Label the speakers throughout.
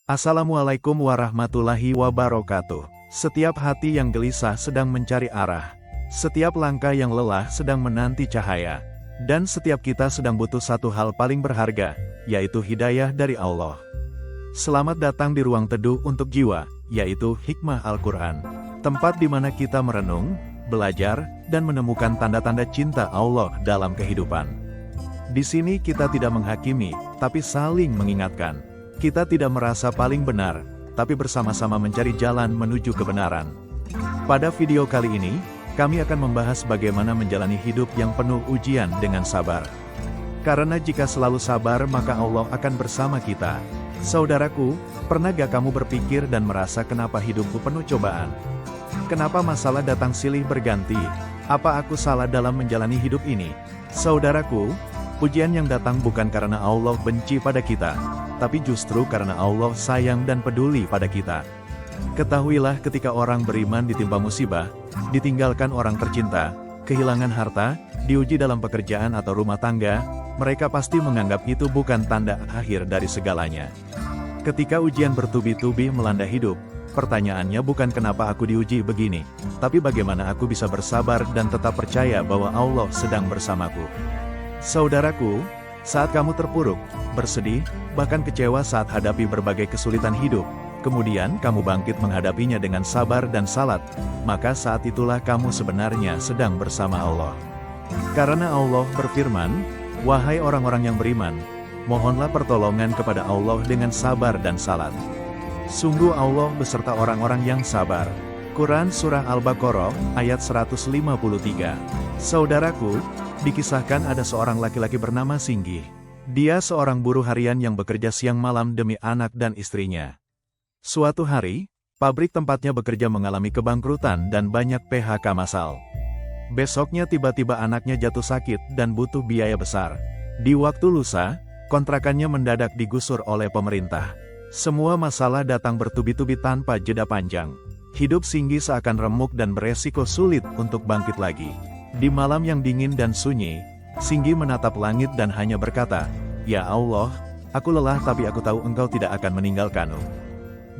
Speaker 1: Assalamualaikum warahmatullahi wabarakatuh. Setiap hati yang gelisah sedang mencari arah. Setiap langkah yang lelah sedang menanti cahaya. Dan setiap kita sedang butuh satu hal paling berharga, yaitu hidayah dari Allah. Selamat datang di ruang teduh untuk jiwa, yaitu Hikmah Al-Quran. Tempat di mana kita merenung, belajar, dan menemukan tanda-tanda cinta Allah dalam kehidupan. Di sini kita tidak menghakimi, tapi saling mengingatkan. Kita tidak merasa paling benar, tapi bersama-sama mencari jalan menuju kebenaran. Pada video kali ini, kami akan membahas bagaimana menjalani hidup yang penuh ujian dengan sabar. Karena jika selalu sabar, maka Allah akan bersama kita. Saudaraku, pernah gak kamu berpikir dan merasa kenapa hidupku penuh cobaan? Kenapa masalah datang silih berganti? Apa aku salah dalam menjalani hidup ini? Saudaraku, ujian yang datang bukan karena Allah benci pada kita, tapi justru karena Allah sayang dan peduli pada kita. Ketahuilah, ketika orang beriman ditimpa musibah, ditinggalkan orang tercinta, kehilangan harta, diuji dalam pekerjaan atau rumah tangga, mereka pasti menganggap itu bukan tanda akhir dari segalanya. Ketika ujian bertubi-tubi melanda hidup, pertanyaannya bukan kenapa aku diuji begini, tapi bagaimana aku bisa bersabar dan tetap percaya bahwa Allah sedang bersamaku. Saudaraku, saat kamu terpuruk, bersedih, bahkan kecewa saat hadapi berbagai kesulitan hidup, kemudian kamu bangkit menghadapinya dengan sabar dan salat, maka saat itulah kamu sebenarnya sedang bersama Allah. Karena Allah berfirman, "Wahai orang-orang yang beriman, mohonlah pertolongan kepada Allah dengan sabar dan salat. Sungguh Allah beserta orang-orang yang sabar." Quran Surah Al-Baqarah, ayat 153. Saudaraku, dikisahkan ada seorang laki-laki bernama Singgih. Dia seorang buruh harian yang bekerja siang malam demi anak dan istrinya. Suatu hari, pabrik tempatnya bekerja mengalami kebangkrutan dan banyak PHK massal. Besoknya tiba-tiba anaknya jatuh sakit dan butuh biaya besar. Di waktu lusa, kontrakannya mendadak digusur oleh pemerintah. Semua masalah datang bertubi-tubi tanpa jeda panjang. Hidup Singgih seakan remuk dan beresiko sulit untuk bangkit lagi. Di malam yang dingin dan sunyi, Singgih menatap langit dan hanya berkata, "Ya Allah, aku lelah tapi aku tahu Engkau tidak akan meninggalkanku."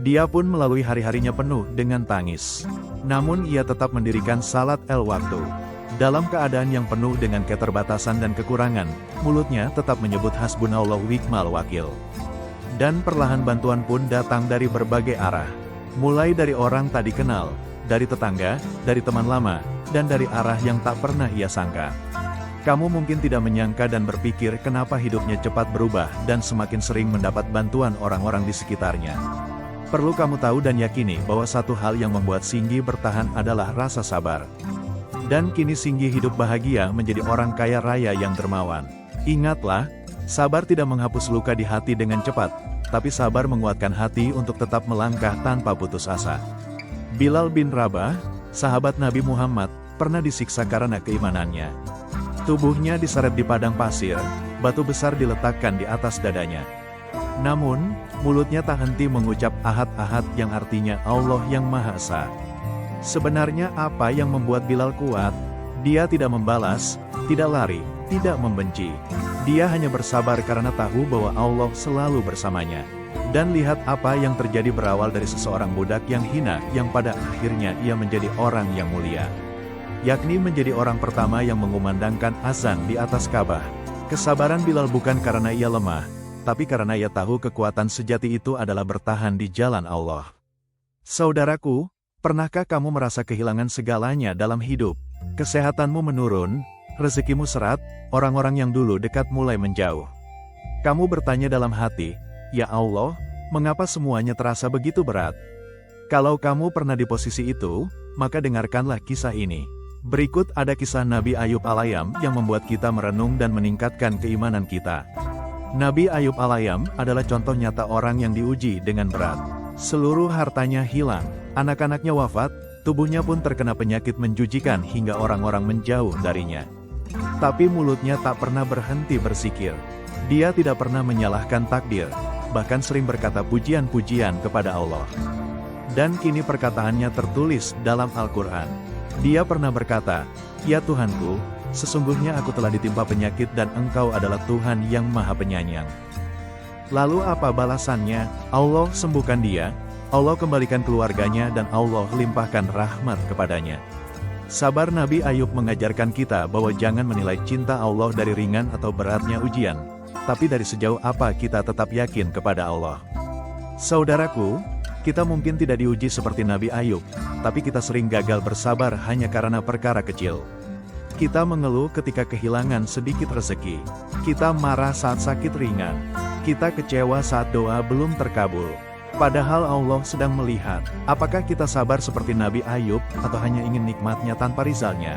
Speaker 1: Dia pun melalui hari-harinya penuh dengan tangis. Namun ia tetap mendirikan salat el-waktu. Dalam keadaan yang penuh dengan keterbatasan dan kekurangan, mulutnya tetap menyebut hasbunallah wa ni'mal wakil. Dan perlahan bantuan pun datang dari berbagai arah. Mulai dari orang tak dikenal, dari tetangga, dari teman lama, dan dari arah yang tak pernah ia sangka. Kamu mungkin tidak menyangka dan berpikir kenapa hidupnya cepat berubah dan semakin sering mendapat bantuan orang-orang di sekitarnya. Perlu kamu tahu dan yakini bahwa satu hal yang membuat Singgih bertahan adalah rasa sabar. Dan kini Singgih hidup bahagia menjadi orang kaya raya yang dermawan. Ingatlah, sabar tidak menghapus luka di hati dengan cepat, tapi sabar menguatkan hati untuk tetap melangkah tanpa putus asa. Bilal bin Rabah, sahabat Nabi Muhammad, pernah disiksa karena keimanannya. Tubuhnya diseret di padang pasir, batu besar diletakkan di atas dadanya. Namun, mulutnya tak henti mengucap ahad-ahad yang artinya Allah yang Maha Esa. Sebenarnya apa yang membuat Bilal kuat? Dia tidak membalas, tidak lari, tidak membenci. Dia hanya bersabar karena tahu bahwa Allah selalu bersamanya. Dan lihat apa yang terjadi berawal dari seseorang budak yang hina yang pada akhirnya ia menjadi orang yang mulia. Yakni menjadi orang pertama yang mengumandangkan azan di atas Ka'bah. Kesabaran Bilal bukan karena ia lemah, tapi karena ia tahu kekuatan sejati itu adalah bertahan di jalan Allah. Saudaraku, pernahkah kamu merasa kehilangan segalanya dalam hidup? Kesehatanmu menurun, rezekimu seret, orang-orang yang dulu dekat mulai menjauh. Kamu bertanya dalam hati, "Ya Allah, mengapa semuanya terasa begitu berat?" Kalau kamu pernah di posisi itu, maka dengarkanlah kisah ini. Berikut ada kisah Nabi Ayub Al-Ayam yang membuat kita merenung dan meningkatkan keimanan kita. Nabi Ayub Al-Ayam adalah contoh nyata orang yang diuji dengan berat. Seluruh hartanya hilang, anak-anaknya wafat, tubuhnya pun terkena penyakit menjujikan hingga orang-orang menjauh darinya. Tapi mulutnya tak pernah berhenti berzikir. Dia tidak pernah menyalahkan takdir, bahkan sering berkata pujian-pujian kepada Allah. Dan kini perkataannya tertulis dalam Al-Quran. Dia pernah berkata, "Ya Tuhanku, sesungguhnya aku telah ditimpa penyakit dan Engkau adalah Tuhan yang Maha Penyayang." Lalu apa balasannya? Allah sembuhkan dia, Allah kembalikan keluarganya dan Allah limpahkan rahmat kepadanya. Sabar Nabi Ayub mengajarkan kita bahwa jangan menilai cinta Allah dari ringan atau beratnya ujian, tapi dari sejauh apa kita tetap yakin kepada Allah. Saudaraku, kita mungkin tidak diuji seperti Nabi Ayub, tapi kita sering gagal bersabar hanya karena perkara kecil. Kita mengeluh ketika kehilangan sedikit rezeki. Kita marah saat sakit ringan. Kita kecewa saat doa belum terkabul. Padahal Allah sedang melihat, apakah kita sabar seperti Nabi Ayub, atau hanya ingin nikmatnya tanpa rizalnya.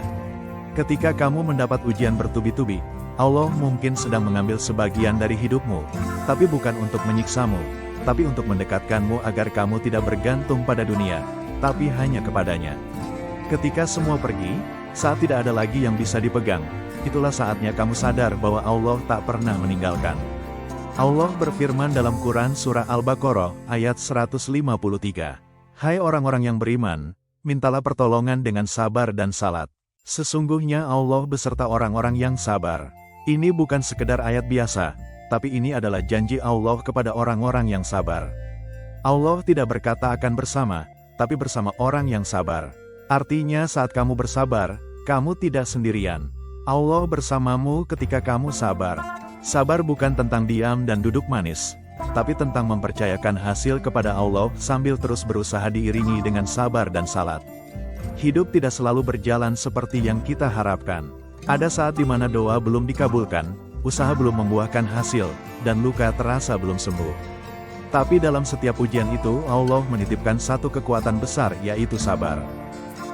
Speaker 1: Ketika kamu mendapat ujian bertubi-tubi, Allah mungkin sedang mengambil sebagian dari hidupmu, tapi bukan untuk menyiksamu, tapi untuk mendekatkanmu agar kamu tidak bergantung pada dunia, tapi hanya kepadanya. Ketika semua pergi, saat tidak ada lagi yang bisa dipegang, itulah saatnya kamu sadar bahwa Allah tak pernah meninggalkan. Allah berfirman dalam Quran Surah Al-Baqarah, ayat 153. Hai orang-orang yang beriman, mintalah pertolongan dengan sabar dan salat. Sesungguhnya Allah beserta orang-orang yang sabar. Ini bukan sekedar ayat biasa, tapi ini adalah janji Allah kepada orang-orang yang sabar. Allah tidak berkata akan bersama, tapi bersama orang yang sabar. Artinya saat kamu bersabar, kamu tidak sendirian. Allah bersamamu ketika kamu sabar. Sabar bukan tentang diam dan duduk manis, tapi tentang mempercayakan hasil kepada Allah sambil terus berusaha diiringi dengan sabar dan salat. Hidup tidak selalu berjalan seperti yang kita harapkan. Ada saat di mana doa belum dikabulkan, usaha belum membuahkan hasil, dan luka terasa belum sembuh. Tapi dalam setiap ujian itu Allah menitipkan satu kekuatan besar, yaitu sabar.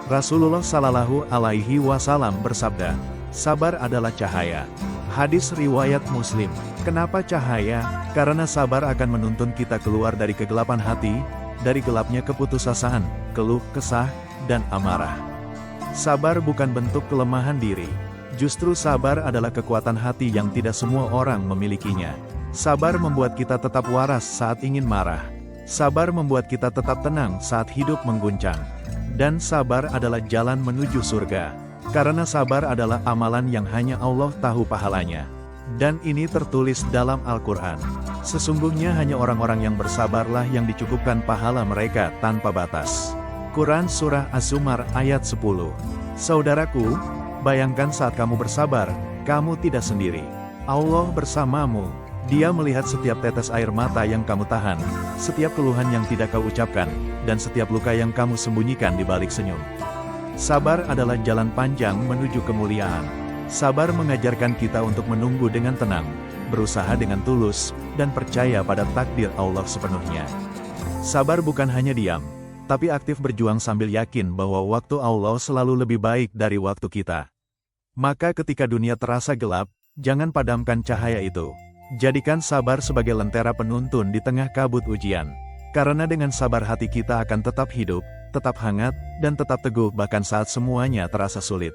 Speaker 1: Rasulullah Shallallahu Alaihi Wasallam bersabda, sabar adalah cahaya. Hadis riwayat Muslim. Kenapa cahaya? Karena sabar akan menuntun kita keluar dari kegelapan hati, dari gelapnya keputusasaan, keluh, kesah, dan amarah. Sabar bukan bentuk kelemahan diri. Justru sabar adalah kekuatan hati yang tidak semua orang memilikinya. Sabar membuat kita tetap waras saat ingin marah. Sabar membuat kita tetap tenang saat hidup mengguncang. Dan sabar adalah jalan menuju surga. Karena sabar adalah amalan yang hanya Allah tahu pahalanya. Dan ini tertulis dalam Al-Quran. Sesungguhnya hanya orang-orang yang bersabarlah yang dicukupkan pahala mereka tanpa batas. Quran Surah Az-Zumar ayat 10. Saudaraku, bayangkan saat kamu bersabar, kamu tidak sendiri. Allah bersamamu. Dia melihat setiap tetes air mata yang kamu tahan, setiap keluhan yang tidak kau ucapkan, dan setiap luka yang kamu sembunyikan di balik senyum. Sabar adalah jalan panjang menuju kemuliaan. Sabar mengajarkan kita untuk menunggu dengan tenang, berusaha dengan tulus, dan percaya pada takdir Allah sepenuhnya. Sabar bukan hanya diam, tapi aktif berjuang sambil yakin bahwa waktu Allah selalu lebih baik dari waktu kita. Maka ketika dunia terasa gelap, jangan padamkan cahaya itu. Jadikan sabar sebagai lentera penuntun di tengah kabut ujian. Karena dengan sabar hati kita akan tetap hidup, tetap hangat, dan tetap teguh bahkan saat semuanya terasa sulit.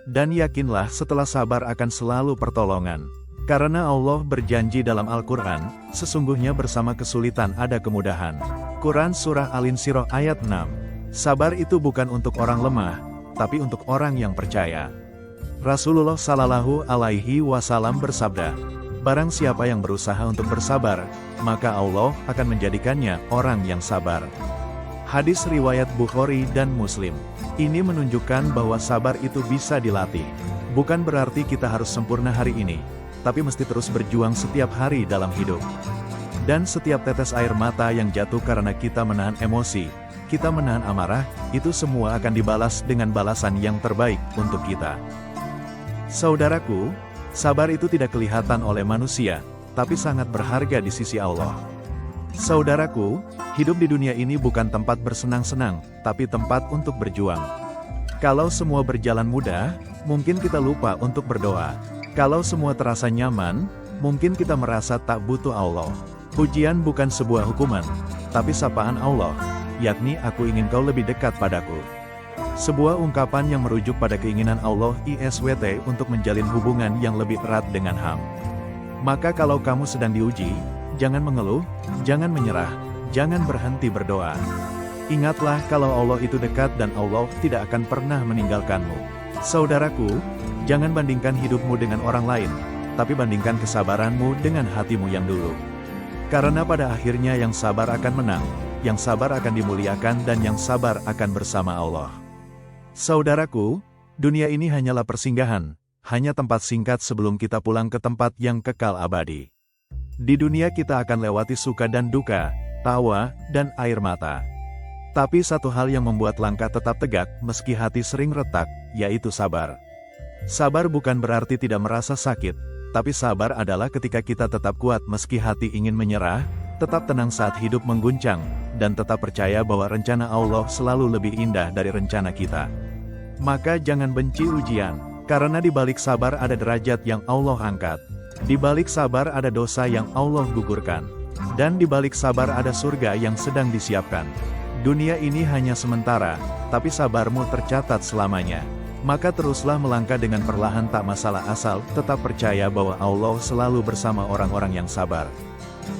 Speaker 1: Dan yakinlah setelah sabar akan selalu pertolongan. Karena Allah berjanji dalam Al-Quran, sesungguhnya bersama kesulitan ada kemudahan. Quran Surah Al-Insyirah ayat 6. Sabar itu bukan untuk orang lemah, tapi untuk orang yang percaya. Rasulullah Shallallahu Alaihi Wasallam bersabda, barang siapa yang berusaha untuk bersabar, maka Allah akan menjadikannya orang yang sabar. Hadis riwayat Bukhari dan Muslim. Ini menunjukkan bahwa sabar itu bisa dilatih. Bukan berarti kita harus sempurna hari ini, tapi mesti terus berjuang setiap hari dalam hidup. Dan setiap tetes air mata yang jatuh karena kita menahan emosi, kita menahan amarah, itu semua akan dibalas dengan balasan yang terbaik untuk kita. Saudaraku, sabar itu tidak kelihatan oleh manusia, tapi sangat berharga di sisi Allah. Saudaraku, hidup di dunia ini bukan tempat bersenang-senang, tapi tempat untuk berjuang. Kalau semua berjalan mudah, mungkin kita lupa untuk berdoa. Kalau semua terasa nyaman, mungkin kita merasa tak butuh Allah. Ujian bukan sebuah hukuman, tapi sapaan Allah, yakni aku ingin kau lebih dekat padaku. Sebuah ungkapan yang merujuk pada keinginan Allah SWT untuk menjalin hubungan yang lebih erat dengan HAM. Maka kalau kamu sedang diuji, jangan mengeluh, jangan menyerah, jangan berhenti berdoa. Ingatlah kalau Allah itu dekat dan Allah tidak akan pernah meninggalkanmu. Saudaraku, jangan bandingkan hidupmu dengan orang lain, tapi bandingkan kesabaranmu dengan hatimu yang dulu. Karena pada akhirnya yang sabar akan menang, yang sabar akan dimuliakan dan yang sabar akan bersama Allah. Saudaraku, dunia ini hanyalah persinggahan, hanya tempat singkat sebelum kita pulang ke tempat yang kekal abadi. Di dunia kita akan lewati suka dan duka, tawa, dan air mata. Tapi satu hal yang membuat langkah tetap tegak meski hati sering retak, yaitu sabar. Sabar bukan berarti tidak merasa sakit, tapi sabar adalah ketika kita tetap kuat meski hati ingin menyerah, tetap tenang saat hidup mengguncang, dan tetap percaya bahwa rencana Allah selalu lebih indah dari rencana kita. Maka jangan benci ujian. Karena di balik sabar ada derajat yang Allah angkat. Di balik sabar ada dosa yang Allah gugurkan. Dan di balik sabar ada surga yang sedang disiapkan. Dunia ini hanya sementara, tapi sabarmu tercatat selamanya. Maka teruslah melangkah dengan perlahan tak masalah asal tetap percaya bahwa Allah selalu bersama orang-orang yang sabar.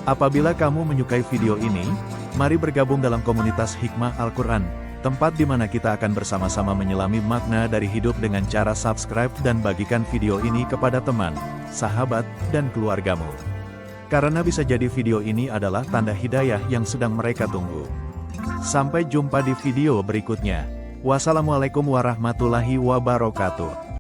Speaker 1: Apabila kamu menyukai video ini, mari bergabung dalam komunitas Hikmah Al-Quran. Tempat di mana kita akan bersama-sama menyelami makna dari hidup dengan cara subscribe dan bagikan video ini kepada teman, sahabat, dan keluargamu. Karena bisa jadi video ini adalah tanda hidayah yang sedang mereka tunggu. Sampai jumpa di video berikutnya. Wassalamualaikum warahmatullahi wabarakatuh.